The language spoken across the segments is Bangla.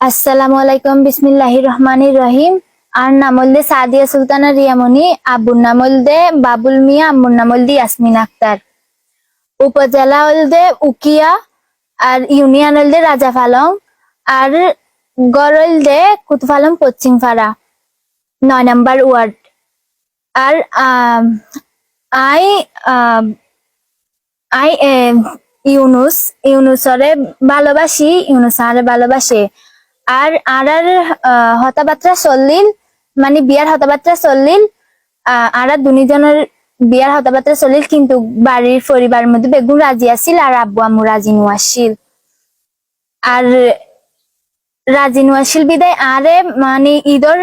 আসসালামু আলাইকুম বিসমিল্লাহির রহমানির রহিম। আর নাম হলদে সাদিয়া সুলতানা রিয়ামণি, আব্বুর নাম হলদে বাবুল মিয়া, আম্মুর নাম হলদে ইয়াসমিন আক্তার। উপজেলা হলদে উকিয়া, আর ইউনিয়ন হলদে রাজাফালং, আর গড় হলদে কুতুফালং পশ্চিমপাড়া ৯ নম্বর ওয়ার্ড। আর আই আহ, আই ইউনুসরে ভালোবাসি, ইউনুস আরে ভালোবাসে। আর হতাবার্তা চললিল, মানে বিয়ার হতাবার্তা চললিল। আর দুজনের বিয়ার হতাবার্তা চলিল, কিন্তু বাড়ির পরিবারের মধ্যে বেগুন রাজি আছিল আর আব্বু আম্মু রাজি নোয়াছিল। আর রাজি নোয়াছিল বিদায় আরে মানে ঈদর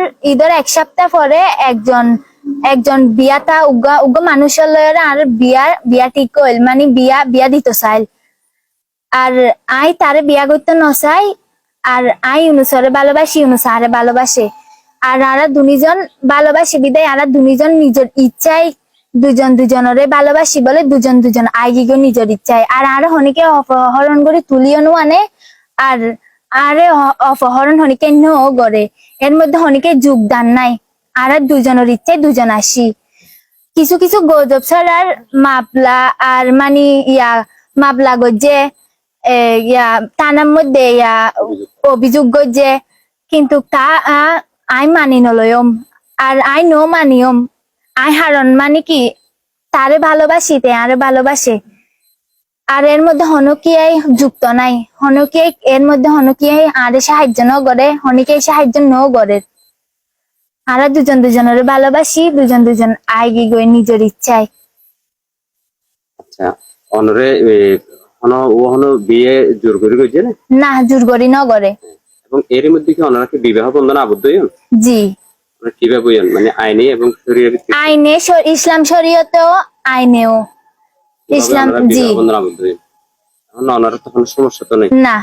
1 সপ্তাহ পরে একজন একজন বিয়াটা উগা উগা মানুষের লয়ের আর বিয়া ঠিক হইল, মানে বিয়া দিত চাইল। আর আই তারে বিয়া করতে নচাই, আর আই ইউনুসরে ভালোবাসি, ইউনুস আরে ভালোবাসে। আর দুজন ভালোবাসি বিদায় দুজন নিজের ইচ্ছায় দুজনরে ভালোবাসি বলে দুজন আইগিগো নিজের ইচ্ছায়। আর হনিকে অপহরণ করে তুলিও আনে, আর অপহরণ হনিকে নও করে। এর মধ্যে হনিকে যোগদান নাই। আর দুজনের ইচ্ছায় দুজন আসি। কিছু কিছু গজব ছাড়ার মাপলা আর মানে মাপলা গজে টানার মধ্যে অভিযোগ গজে, কিন্তু তা আই মানি নলয়ম। আর আই নো মানিয়ম। আই হারন মানে কি তারে ভালোবাসি, তে আরে ভালোবাসে। আর এর মধ্যে হনকিয়াই যুক্ত নাই, হনকিয়াই এর মধ্যে হনকিয়াই আরে সাহায্য ন করে, হনিকে সাহায্য ন করে। আর দুজনের ভালোবাসি, দুজন আইগি গই নিজের ইচ্ছায়। আচ্ছা, অনরে হনো বিয়ে জোর করে কইছে না, জোর করি ন করে। এবং এর মধ্যে কি ওনারা কি বিবাহ বন্ধনে আবদ্ধ হইন? জি। কিভাবে হইন, মানে আইনে এবং শরীয়ত ভিত্তিক? আইনে ইসলাম শরীয়তেও, আইনেও ইসলাম। জি। বিবাহ বন্ধনে আবদ্ধ হইন। এখন ওনারা তো কোনো সমস্যা তো নেই না।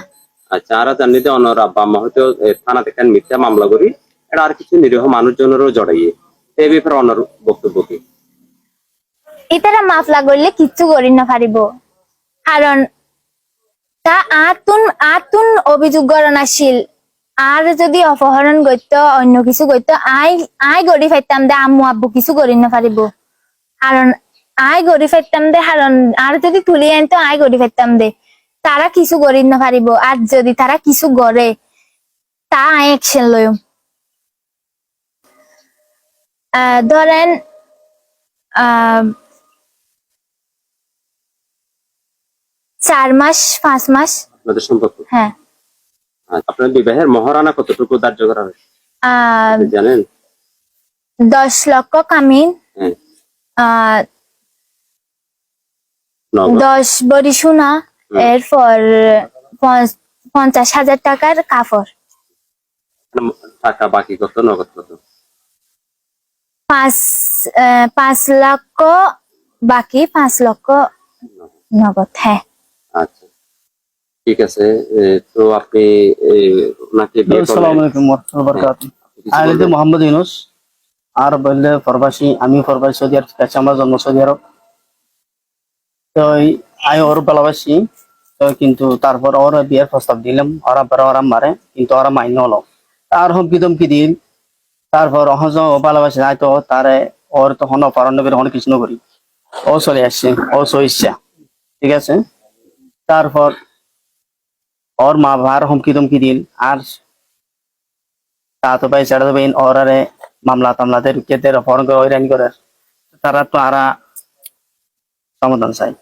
আচ্ছা, আর জানি যে ওনার আব্বা আম্মা হয়তো থানা থেকে মিথ্যা মামলা করি এটা আর কিছু নিরীহ মানুষজনেরও জড়াইয়ে, এই ব্যাপারে ওনার বক্তব্য কি? এটারা মাফলা করলে কিচ্ছু করি না পারিব, কারণ তা আতুন অভিযোগ গণনাশীল। আর যদি অপহরণ করতো, অন্য কিছু করতো, আই গড়ি ফাইতাম দে, আম্মু আব্বু কিছু করি না পারিব। কারণ আই গড়ি ফাইতাম দে, কারণ আর যদি তুলি আনতো আই গড়ি ফাইতাম দে, তারা কিছু করি না পারিব। আর যদি তারা কিছু করে তা আই অ্যাকশন লইম। ধরেন 4 মাস 5 মাস আপনাদের সম্পর্ক? হ্যাঁ। আপনার বিবাহের মহারানা কতটুকু ধার্য করা হয়েছে জানেন? 10 লক্ষ কামিন, 10 বড়ি সোনা, এরপর 50,000 টাকার কাপড়। টাকা বাকি কত, নগদ কত? 5 লক্ষ বাকি, 5 লক্ষ নগদ। হ্যাঁ। আচ্ছা, ঠিক আছে। তো আপনি ওনাকে বিয়ে করলেন? আসসালামু আলাইকুম ওয়া রাহমাতুল্লাহি ওয়া বারাকাতুহু। আমি মোহাম্মদ ইউনুস, আর বললে প্রবাসী, আমি প্রবাসী, সৌদি আরব কাছে আমার জন্ম সৌদি আরব। তো আমি ওর ভালোবাসি, তো কিন্তু তারপর ওর বিয়ের প্রস্তাব দিলাম, ওরা মারে, কিন্তু ওরা মাইন হলো। তার হুমকি ধমকি দিল, তারপর অহজ ও ভালোবাসি নাই, তো তারে ওর তখন অপহরণ করে অনেক কিছু করি, ও চলে আসছে, ও সইচ্ছা, ঠিক আছে। তারপর ওর মা বাবার হুমকি ধমকি দিল, আর তা তো ভাই ছেড়ে দেবেন ওরারে মামলা টামলাতে রুকিয়ে অপহরণ করে হয়রানি করে, তারা তো সমাধান চাই।